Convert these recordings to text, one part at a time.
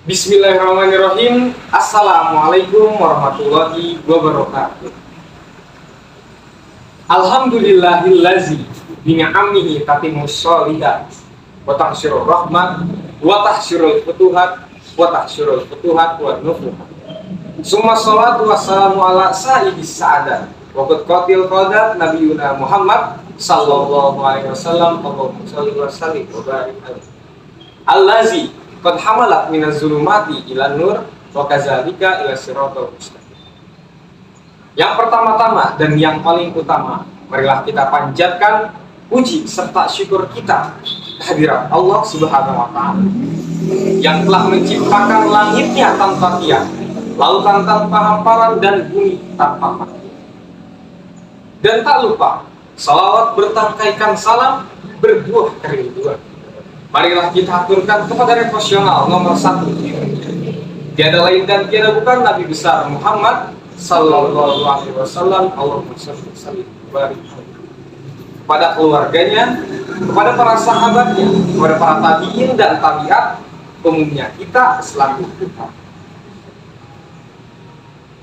Bismillahirrahmanirrahim. Assalamualaikum warahmatullahi wabarakatuh. Alhamdulillahillazi bini'amihi tatimmus sholihat wa tahsyurur rahmat wa tahsyurul futuhat wa nufuhat. Summa sholatu wassalamu ala sayyidis sa'adat wa qad qatil qadat nabiyuna Muhammad sallallahu alaihi wasallam. Allahumma sholli wa sallim wa barik alaihi. Allazi qad hamalat minaz zulumati ilan nur wa kadzalika ila siratal mustaqim. Yang pertama-tama dan yang paling utama, marilah kita panjatkan puji serta syukur kita kehadirat Allah Subhanahu wa taala yang telah menciptakan langitnya tanpa tiang, lautan tanpa hamparan dan bumi tanpa mati. Dan tak lupa salawat bertangkaikan salam berbuah kerinduan. Marilah kita aturkan kepada revolusional nomor 1. Tiada lain dan tiada bukan Nabi besar Muhammad sallallahu alaihi wasallam. Allahumma shalli wa sallim wa barik kepada keluarganya, kepada para sahabatnya, kepada para tabi'in dan tabi'at, umumnya kita selaku umat.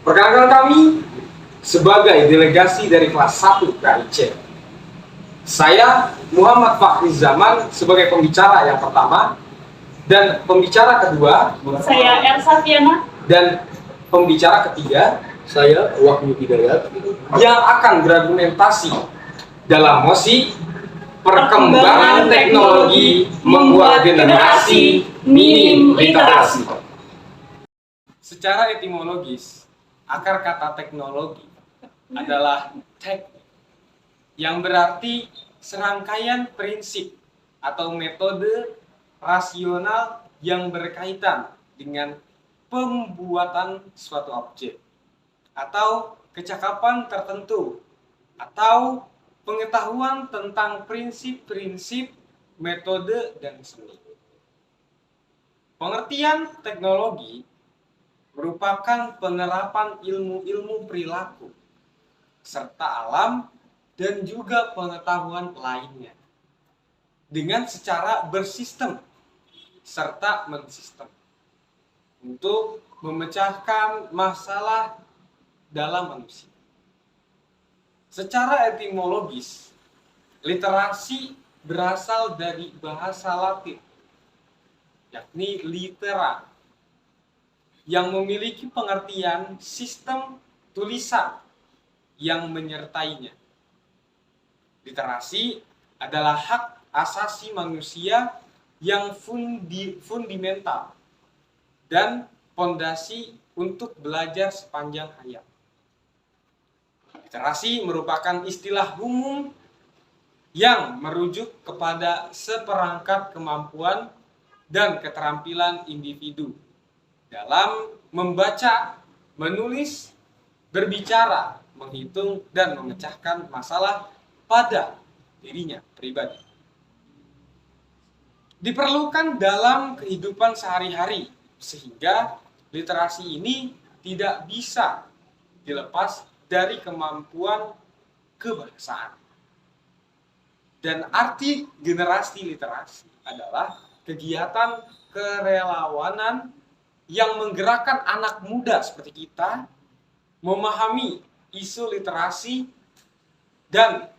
Perkenalkan kami sebagai delegasi dari kelas 1 KIC. Saya Muhammad Fakhri Zaman sebagai pembicara yang pertama, dan pembicara kedua saya Elsa Fiana, dan pembicara ketiga Saya Wahyu Hidayat yang akan berargumentasi dalam mosi perkembangan teknologi membuat generasi minim literasi. Secara etimologis, akar kata teknologi adalah tek, yang berarti serangkaian prinsip atau metode rasional yang berkaitan dengan pembuatan suatu objek atau kecakapan tertentu atau pengetahuan tentang prinsip-prinsip, metode, dan seni. Pengertian teknologi merupakan penerapan ilmu-ilmu perilaku serta alam dan juga pengetahuan lainnya dengan secara bersistem serta mensistem untuk memecahkan masalah dalam manusia. Secara etimologis, literasi berasal dari bahasa Latin, yakni litera, yang memiliki pengertian sistem tulisan yang menyertainya. Literasi adalah hak asasi manusia yang fundamental dan fondasi untuk belajar sepanjang hayat. Literasi merupakan istilah umum yang merujuk kepada seperangkat kemampuan dan keterampilan individu dalam membaca, menulis, berbicara, menghitung, dan memecahkan masalah pada dirinya pribadi. Diperlukan dalam kehidupan sehari-hari, sehingga literasi ini tidak bisa dilepas dari kemampuan kebahasaan. Dan arti generasi literasi adalah kegiatan kerelawanan yang menggerakkan anak muda seperti kita memahami isu literasi dan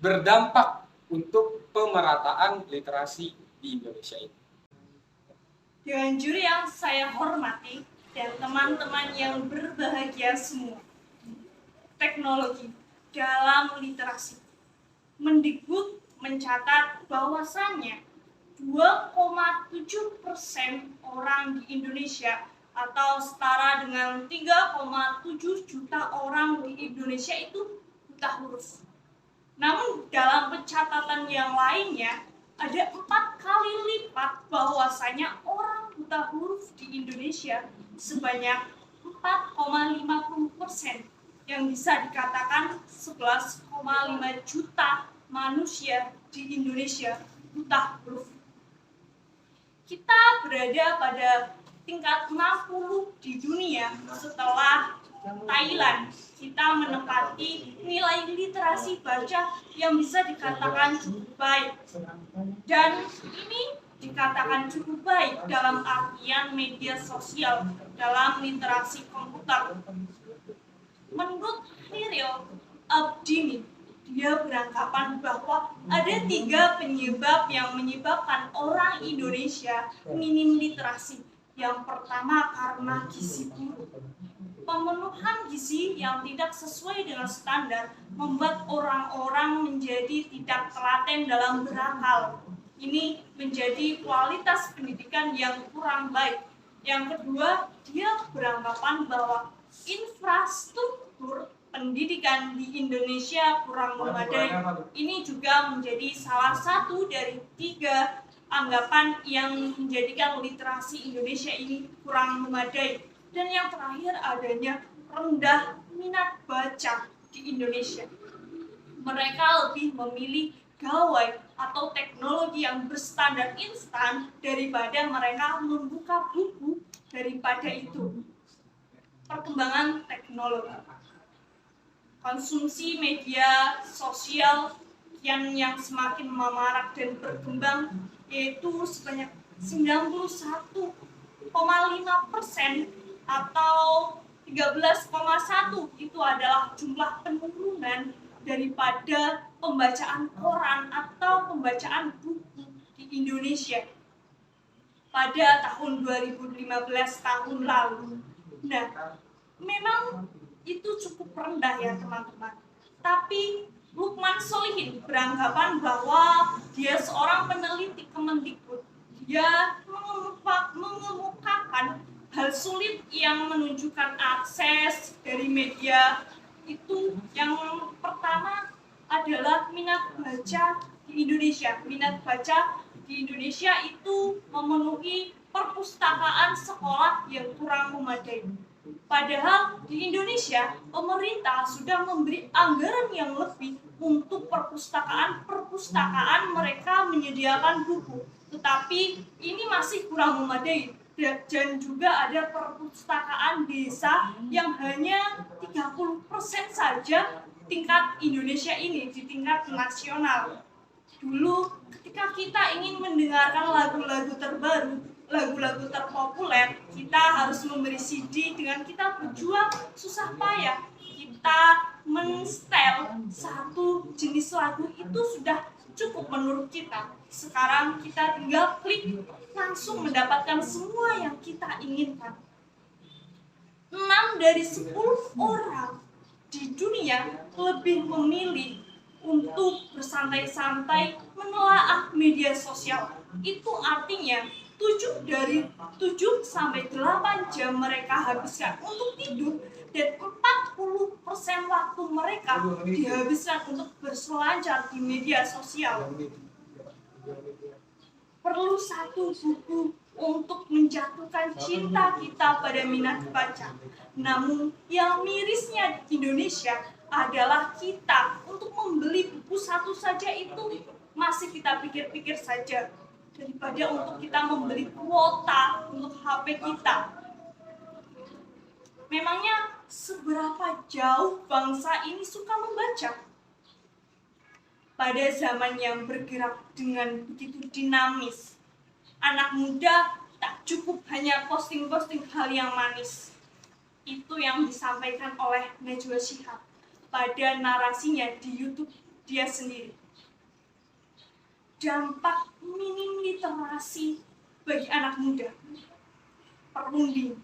berdampak untuk pemerataan literasi di Indonesia ini. dengan juri yang saya hormati dan teman-teman yang berbahagia semua. Teknologi dalam literasi. Mendikbud mencatat bahwasannya 2,7% orang di Indonesia atau setara dengan 3,7 juta orang di Indonesia itu buta huruf. Namun dalam pencatatan yang lainnya ada 4 kali lipat bahwasanya orang buta huruf di Indonesia sebanyak 4,50%, yang bisa dikatakan 11,5 juta manusia di Indonesia buta huruf. Kita berada pada tingkat 60 di dunia setelah Thailand. Kita menempati nilai literasi baca yang bisa dikatakan cukup baik. Dan ini dikatakan cukup baik dalam artian media sosial, dalam literasi komputer. Menurut Khairil Abdini, dia beranggapan bahwa ada 3 penyebab yang menyebabkan orang Indonesia minim literasi. Yang pertama karena gizi buruk. Pemenuhan gizi yang tidak sesuai dengan standar membuat orang-orang menjadi tidak telaten dalam berakal. Ini menjadi kualitas pendidikan yang kurang baik. Yang kedua, dia beranggapan bahwa infrastruktur pendidikan di Indonesia kurang memadai. Ini juga menjadi salah satu dari 3 anggapan yang menjadikan literasi Indonesia ini kurang memadai. Dan yang terakhir adanya rendah minat baca di Indonesia. Mereka lebih memilih gawai atau teknologi yang berstandar instan daripada mereka membuka buku daripada itu. Perkembangan teknologi. Konsumsi media sosial yang semakin memarak dan berkembang, yaitu sebanyak 91,5% atau 13,1 itu adalah jumlah penurunan daripada pembacaan koran atau pembacaan buku di Indonesia pada tahun 2015 tahun lalu. Nah, memang itu cukup rendah ya teman-teman. Tapi Lukman Solihin beranggapan bahwa dia seorang peneliti Kemendikbud. Dia mengemukakan hal sulit yang menunjukkan akses dari media itu. Yang pertama adalah minat baca di Indonesia. Minat baca di Indonesia itu memenuhi perpustakaan sekolah yang kurang memadai. Padahal di Indonesia, pemerintah sudah memberi anggaran yang lebih untuk perpustakaan mereka menyediakan buku. Tetapi ini masih kurang memadai. Dan juga ada perpustakaan desa yang hanya 30% saja tingkat Indonesia ini di tingkat nasional. Dulu ketika kita ingin mendengarkan lagu-lagu terbaru, lagu-lagu terpopuler, kita harus membeli CD dengan kita berjuang susah payah. Kita men-setel satu jenis lagu itu sudah cukup menurut kita. Sekarang kita tinggal klik, langsung mendapatkan semua yang kita inginkan. 6 dari 10 orang di dunia lebih memilih untuk bersantai-santai menelaah media sosial. Itu artinya 7 sampai 8 jam mereka habiskan untuk tidur dan 40% waktu mereka dihabiskan untuk berselancar di media sosial. Perlu satu buku untuk menjatuhkan cinta kita pada minat baca. Namun yang mirisnya di Indonesia adalah kita untuk membeli buku satu saja itu masih kita pikir-pikir saja daripada untuk kita membeli kuota untuk HP kita. Memangnya seberapa jauh bangsa ini suka membaca? Pada zaman yang bergerak dengan begitu dinamis, anak muda tak cukup hanya posting-posting hal yang manis. Itu yang disampaikan oleh Najwa Shihab pada narasinya di YouTube dia sendiri. Dampak minim literasi bagi anak muda. Perunding,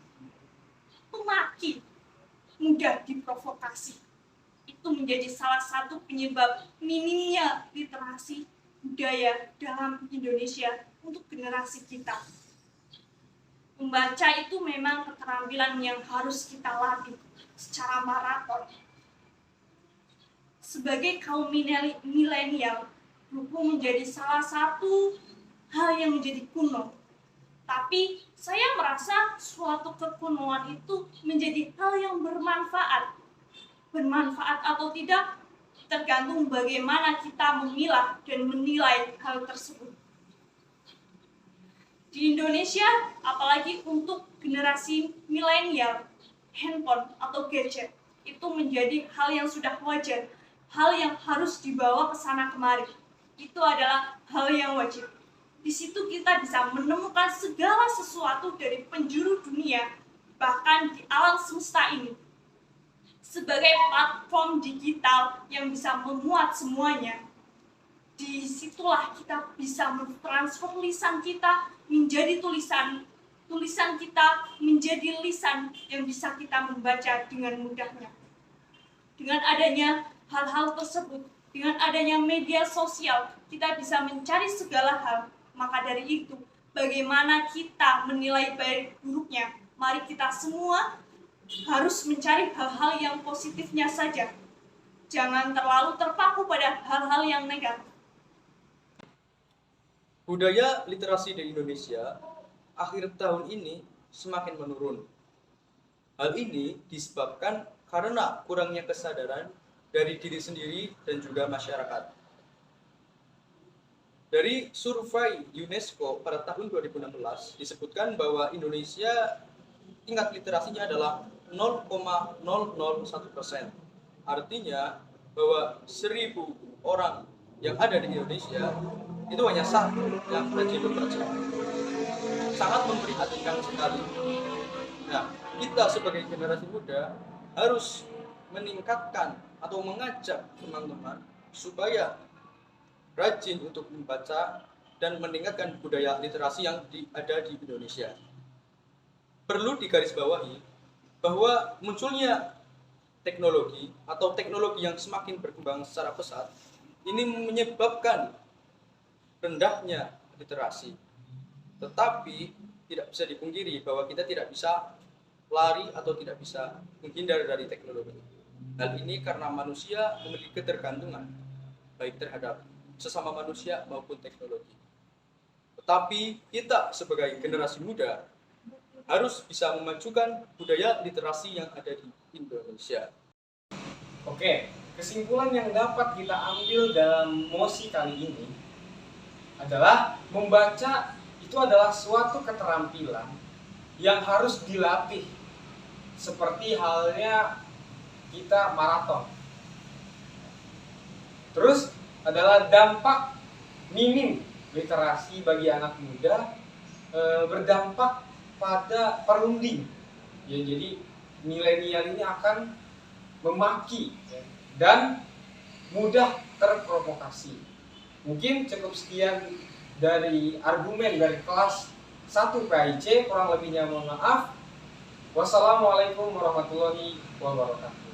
pemaki, mudah diprovokasi. Itu menjadi salah satu penyebab minimnya literasi budaya dalam Indonesia untuk generasi kita. Membaca itu memang keterampilan yang harus kita latih secara maraton. Sebagai kaum milenial, buku menjadi salah satu hal yang menjadi kuno. Tapi saya merasa suatu kekunoan itu menjadi hal yang bermanfaat. Bermanfaat atau tidak tergantung bagaimana kita memilah dan menilai hal tersebut. Di Indonesia, apalagi untuk generasi milenial, handphone atau gadget itu menjadi hal yang sudah wajar, hal yang harus dibawa ke sana kemari. Itu adalah hal yang wajib. Di situ kita bisa menemukan segala sesuatu dari penjuru dunia, bahkan di alam semesta ini. Sebagai platform digital yang bisa memuat semuanya, disitulah kita bisa mentransfer lisan kita menjadi tulisan kita menjadi lisan yang bisa kita membaca dengan mudahnya. Dengan adanya hal-hal tersebut, dengan adanya media sosial, kita bisa mencari segala hal. Maka dari itu, bagaimana kita menilai baik buruknya? Mari kita semua harus mencari hal-hal yang positifnya saja. Jangan terlalu terpaku pada hal-hal yang negatif. Budaya literasi di Indonesia akhir tahun ini semakin menurun. Hal ini disebabkan karena kurangnya kesadaran dari diri sendiri dan juga masyarakat. Dari survei UNESCO pada tahun 2016 disebutkan bahwa Indonesia tingkat literasinya adalah 0,001%. Artinya bahwa 1.000 orang yang ada di Indonesia itu hanya satu yang rajin membaca. Sangat memprihatinkan sekali. Nah, kita sebagai generasi muda harus meningkatkan atau mengajak teman-teman supaya rajin untuk membaca dan meningkatkan budaya literasi yang ada di Indonesia. Perlu digarisbawahi bahwa munculnya teknologi atau teknologi yang semakin berkembang secara pesat ini menyebabkan rendahnya literasi. Tetapi tidak bisa dipungkiri bahwa kita tidak bisa lari atau tidak bisa menghindar dari teknologi. Hal ini karena manusia memiliki ketergantungan baik terhadap sesama manusia maupun teknologi. Tetapi kita sebagai generasi muda harus bisa memajukan budaya literasi yang ada di Indonesia. Oke, kesimpulan yang dapat kita ambil dalam mosi kali ini adalah membaca itu adalah suatu keterampilan yang harus dilatih, seperti halnya kita maraton. Terus adalah dampak minim literasi bagi anak muda berdampak pada perunding. Ya, jadi milenial ini akan memaki dan mudah terprovokasi. Mungkin cukup sekian dari argumen dari kelas 1 PAIC, kurang lebihnya mohon maaf. Wassalamualaikum warahmatullahi wabarakatuh.